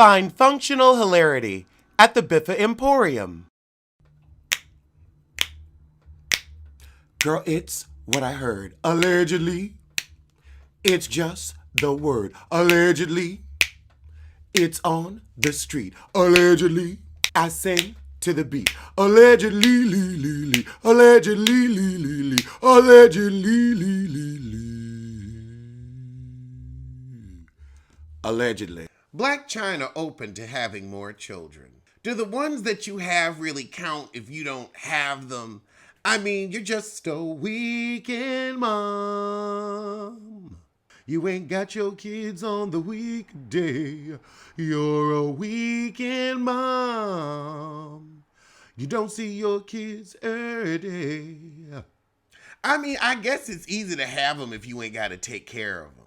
Find functional hilarity at the Biffa Emporium. Girl, it's what I heard. Allegedly, it's just the word. Allegedly, it's on the street. Allegedly, I sing to the beat. Allegedly, lee, lee, lee. Allegedly, lee, lee, lee. Allegedly, lee, lee, lee. Allegedly. Blac Chyna open to having more children. Do the ones that you have really count if you don't have them? I mean, you're just a weekend mom. You ain't got your kids on the weekday. You're a weekend mom. You don't see your kids every day. I mean, I guess it's easy to have them if you ain't got to take care of them.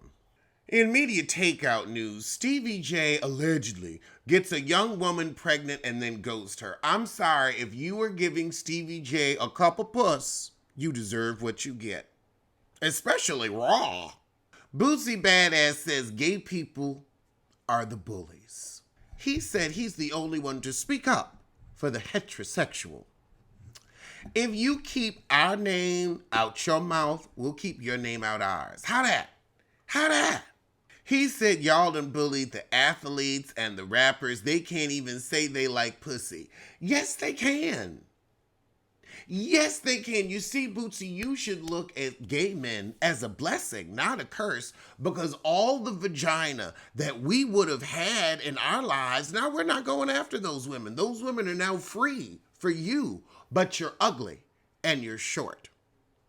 In media takeout news, Stevie J allegedly gets a young woman pregnant and then ghosts her. I'm sorry, if you were giving Stevie J a cup of puss, you deserve what you get. Especially raw. Boosie Badass says gay people are the bullies. He said he's the only one to speak up for the heterosexual. If you keep our name out your mouth, we'll keep your name out ours. How that? How that? He said y'all done bullied the athletes and the rappers. They can't even say they like pussy. Yes, they can. Yes, they can. You see, Bootsy, you should look at gay men as a blessing, not a curse, because all the vagina that we would have had in our lives, now we're not going after those women. Those women are now free for you, but you're ugly and you're short.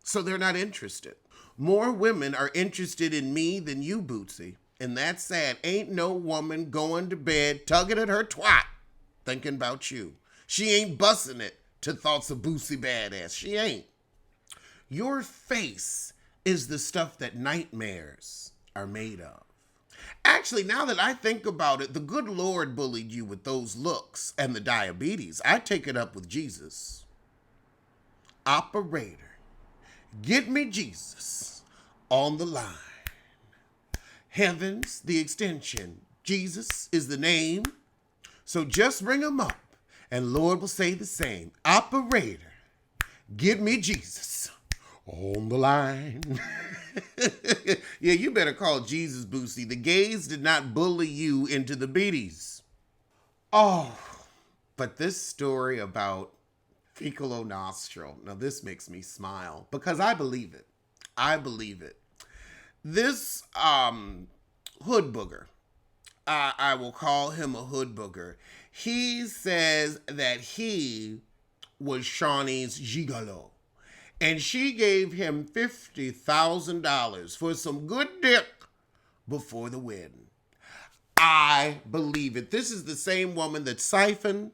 So they're not interested. More women are interested in me than you, Bootsy. And that's sad. Ain't no woman going to bed tugging at her twat thinking about you. She ain't busting it to thoughts of Boosie Badass. She ain't. Your face is the stuff that nightmares are made of. Actually, now that I think about it, the good Lord bullied you with those looks and the diabetes. I take it up with Jesus. Operator, get me Jesus on the line. Heavens, the extension. Jesus is the name. So just ring him up and Lord will say the same. Operator, get me Jesus on the line. Yeah, you better call Jesus, Boosie. The gays did not bully you into the beaties. Oh, but this story about fecal nostril. Now this makes me smile because I believe it. I believe it. This hood booger, I will call him a hood booger. He says that he was Shaunie's gigolo. And she gave him $50,000 for some good dick before the wedding. I believe it. This is the same woman that siphoned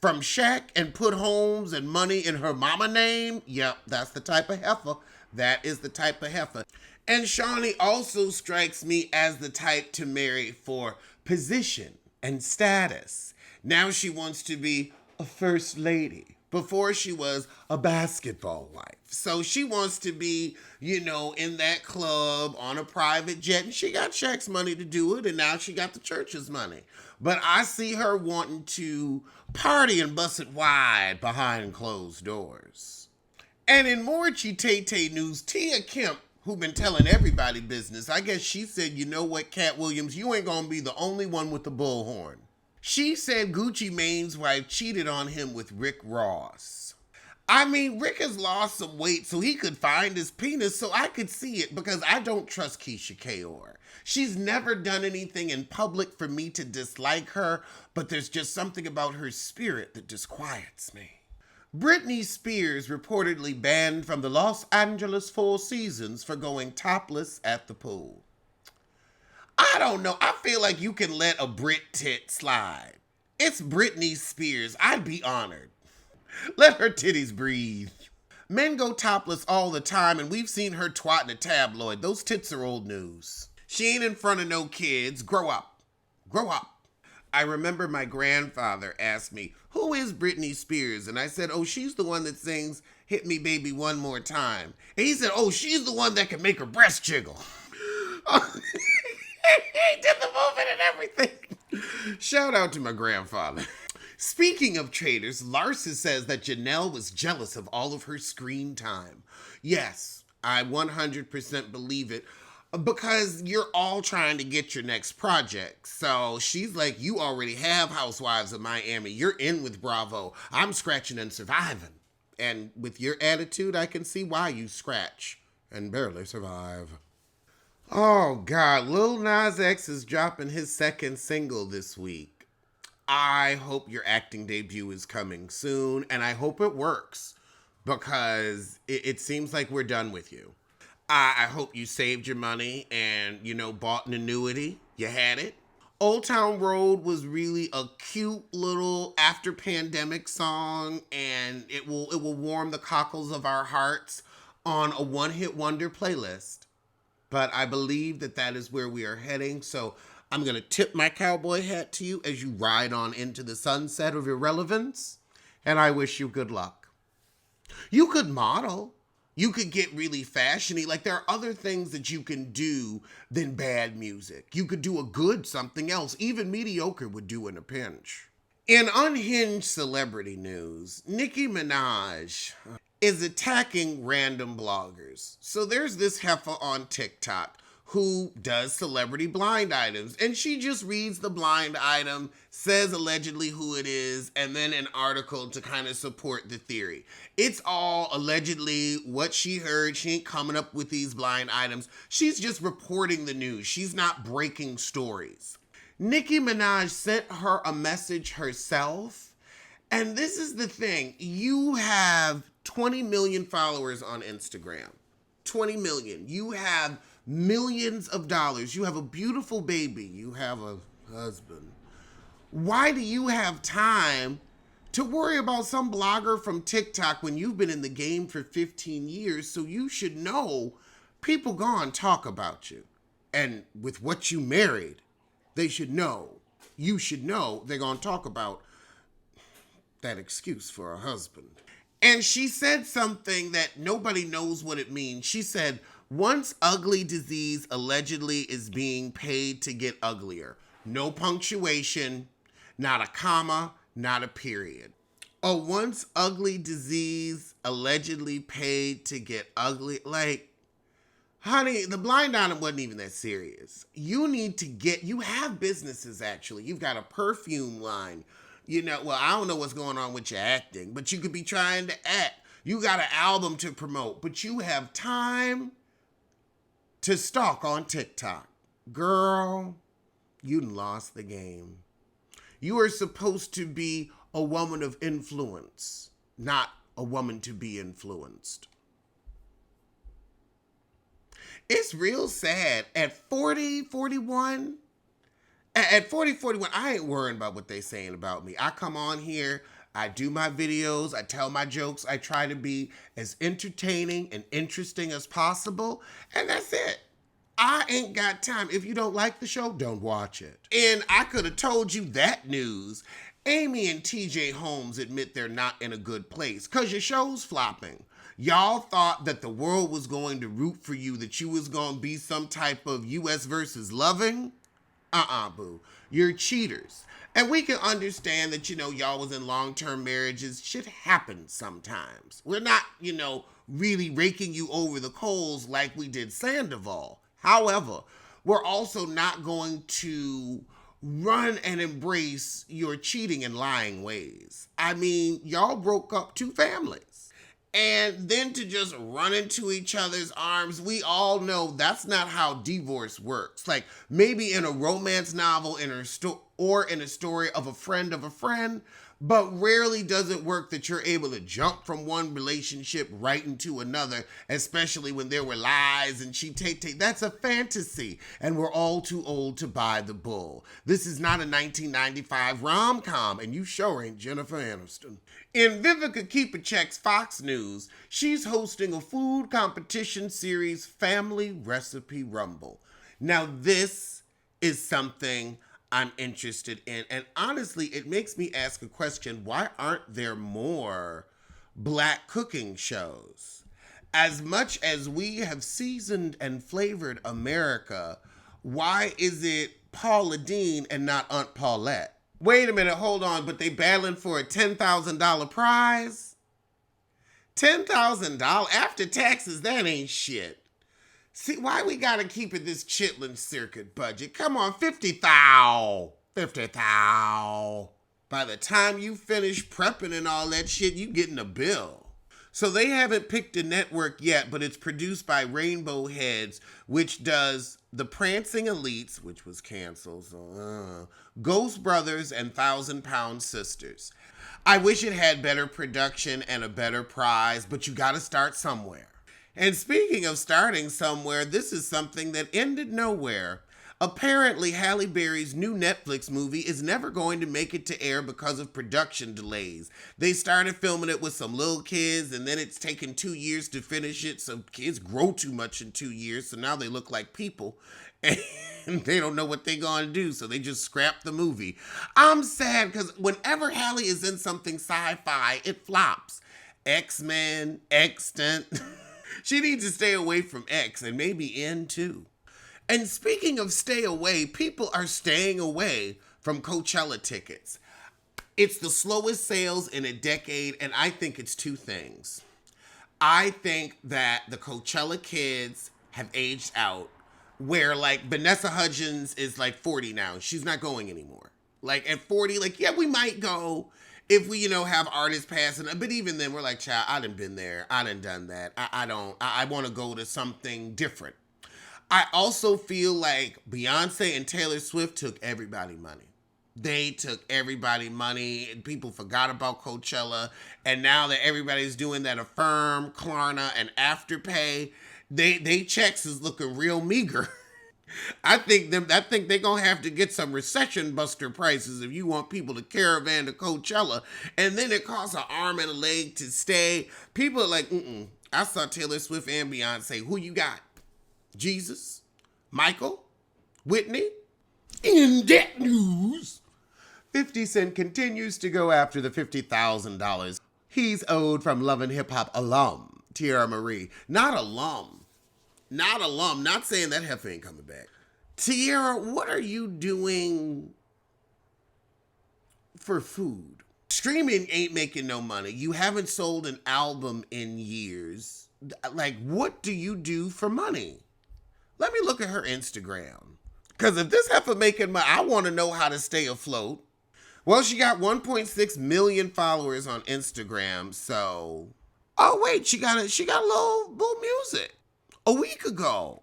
from Shaq and put homes and money in her mama name. Yep, that's the type of heifer. That is the type of heifer. And Shaunie also strikes me as the type to marry for position and status. Now she wants to be a first lady. Before she was a basketball wife. So she wants to be, in that club on a private jet. And she got Shaq's money to do it. And now she got the church's money. But I see her wanting to party and bust it wide behind closed doors. And in more Tay news, Tia Kemp, who been telling everybody business, I guess she said, you know what, Cat Williams, you ain't gonna be the only one with the bullhorn. She said Gucci Mane's wife cheated on him with Rick Ross. I mean, Rick has lost some weight so he could find his penis, so I could see it because I don't trust Keisha Kaur. She's never done anything in public for me to dislike her, but there's just something about her spirit that disquiets me. Britney Spears reportedly banned from the Los Angeles Four Seasons for going topless at the pool. I don't know. I feel like you can let a Brit tit slide. It's Britney Spears. I'd be honored. Let her titties breathe. Men go topless all the time, and we've seen her twat in a tabloid. Those tits are old news. She ain't in front of no kids. Grow up. Grow up. I remember my grandfather asked me, who is Britney Spears? And I said, oh, she's the one that sings Hit Me Baby One More Time. And he said, oh, she's the one that can make her breast jiggle. He did the movement and everything. Shout out to my grandfather. Speaking of traitors, Larsa says that Janelle was jealous of all of her screen time. Yes, I 100% believe it because you're all trying to get your next project. So she's like, you already have Housewives of Miami. You're in with Bravo. I'm scratching and surviving. And with your attitude, I can see why you scratch and barely survive. Oh, God. Lil Nas X is dropping his second single this week. I hope your acting debut is coming soon, and I hope it works because it seems like we're done with you. I hope you saved your money and, bought an annuity. You had it. Old Town Road was really a cute little after pandemic song, and it will warm the cockles of our hearts on a one-hit wonder playlist. But I believe that is where we are heading, so I'm going to tip my cowboy hat to you as you ride on into the sunset of irrelevance, and I wish you good luck. You could model. You could get really fashiony. Like, there are other things that you can do than bad music. You could do a good something else. Even mediocre would do in a pinch. In unhinged celebrity news, Nicki Minaj is attacking random bloggers. So there's this heifer on TikTok who does celebrity blind items, and she just reads the blind item, says allegedly who it is, and then an article to kind of support the theory. It's all allegedly what she heard. She ain't coming up with these blind items. She's just reporting the news. She's not breaking stories. Nicki Minaj sent her a message herself, and this is the thing. You have 20 million followers on Instagram. 20 million. You have millions of dollars. You have a beautiful baby. You have a husband. Why do you have time to worry about some blogger from TikTok when you've been in the game for 15 years? So you should know people gonna talk about you. And with what you married, they should know. You should know they're gonna talk about that excuse for a husband. And she said something that nobody knows what it means. She said, once ugly disease allegedly is being paid to get uglier. No punctuation, not a comma, not a period. A once ugly disease allegedly paid to get ugly. Like, honey, the blind item wasn't even that serious. You have businesses actually. You've got a perfume line. I don't know what's going on with your acting, but you could be trying to act. You got an album to promote, but you have time to stalk on TikTok. Girl, you lost the game. You are supposed to be a woman of influence, not a woman to be influenced. It's real sad. At 40, 41, at 40, 41, I ain't worrying about what they saying about me. I come on here, I do my videos, I tell my jokes, I try to be as entertaining and interesting as possible, and that's it. I ain't got time. If you don't like the show, don't watch it. And I could have told you that news. Amy and TJ Holmes admit they're not in a good place because your show's flopping. Y'all thought that the world was going to root for you, that you was going to be some type of U.S. versus loving. Boo. You're cheaters. And we can understand that, y'all was in long-term marriages. Shit happens sometimes. We're not, really raking you over the coals like we did Sandoval. However, we're also not going to run and embrace your cheating and lying ways. I mean, y'all broke up two families. And then to just run into each other's arms, we all know that's not how divorce works. Like, maybe in a romance novel or in a story of a friend, but rarely does it work that you're able to jump from one relationship right into another, especially when there were lies and cheat. That's a fantasy, and we're all too old to buy the bull. This is not a 1995 rom-com, and you sure ain't Jennifer Aniston. In Vivica Keeper-Check's Fox News, she's hosting a food competition series, Family Recipe Rumble. Now, this is something I'm interested in. And honestly, it makes me ask a question. Why aren't there more Black cooking shows? As much as we have seasoned and flavored America, why is it Paula Deen and not Aunt Paulette. Wait a minute, hold on, but they battling for a $10,000 prize? $10,000 after taxes, that ain't shit. See, why we gotta keep it this Chitlin Circuit budget? Come on, 50 thou. 50 thou. By the time you finish prepping and all that shit, you getting a bill. So they haven't picked a network yet, but it's produced by Rainbow Heads, which does The Prancing Elites, which was canceled, so Ghost Brothers and 1,000-Pound Sisters. I wish it had better production and a better prize, but you gotta start somewhere. And speaking of starting somewhere, this is something that ended nowhere. Apparently, Halle Berry's new Netflix movie is never going to make it to air because of production delays. They started filming it with some little kids, and then it's taken 2 years to finish it, so kids grow too much in 2 years, so now they look like people, and they don't know what they're going to do, so they just scrap the movie. I'm sad, because whenever Halle is in something sci-fi, it flops. X-Men, Extant... She needs to stay away from X and maybe N too. And speaking of stay away, people are staying away from Coachella tickets. It's the slowest sales in a decade, and I think it's two things. I think that the Coachella kids have aged out, where like Vanessa Hudgens is like 40 now. She's not going anymore. Like at 40, like, yeah, we might go. If we, have artists passing, but even then we're like, child, I done been there. I done done that. I want to go to something different. I also feel like Beyonce and Taylor Swift took everybody money. They took everybody money, and people forgot about Coachella. And now that everybody's doing that Affirm, Klarna, and Afterpay, they checks is looking real meager. I think they're gonna have to get some recession buster prices if you want people to caravan to Coachella, and then it costs an arm and a leg to stay. People are like, I saw Taylor Swift and Beyonce. Who you got? Jesus? Michael? Whitney? In that news, 50 Cent continues to go after the $50,000 he's owed from Love and Hip Hop alum Tierra Marie. Not alum. Not saying that heifer ain't coming back. Tierra, what are you doing for food? Streaming ain't making no money. You haven't sold an album in years. Like, what do you do for money? Let me look at her Instagram. Because if this heifer making money, I want to know how to stay afloat. Well, she got 1.6 million followers on Instagram, so... Oh, wait, she got a little music. A week ago.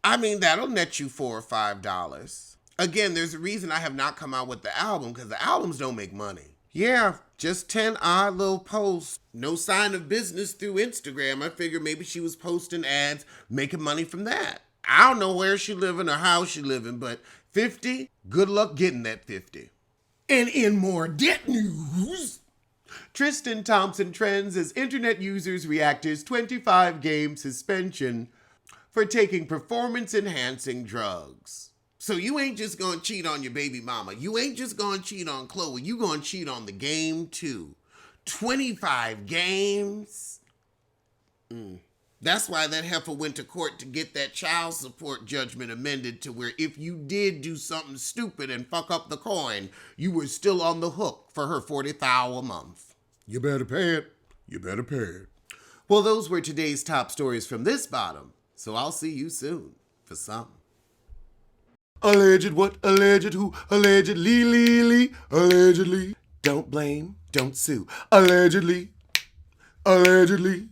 I mean, that'll net you $4 or $5. Again, there's a reason I have not come out with the album, because the albums don't make money. Yeah, just 10 odd little posts. No sign of business through Instagram. I figured maybe she was posting ads, making money from that. I don't know where she living or how she living, but 50, good luck getting that 50. And in more debt news... Tristan Thompson trends as internet users react to his 25-game suspension for taking performance-enhancing drugs. So you ain't just gonna cheat on your baby mama. You ain't just gonna cheat on Chloe. You gonna cheat on the game, too. 25 games? That's why that heifer went to court to get that child support judgment amended to where if you did do something stupid and fuck up the coin, you were still on the hook for her $40,000 a month. You better pay it. You better pay it. Well, those were today's top stories from this bottom, so I'll see you soon for some. Alleged what? Alleged who? Allegedly. Allegedly. Don't blame, don't sue. Allegedly. Allegedly.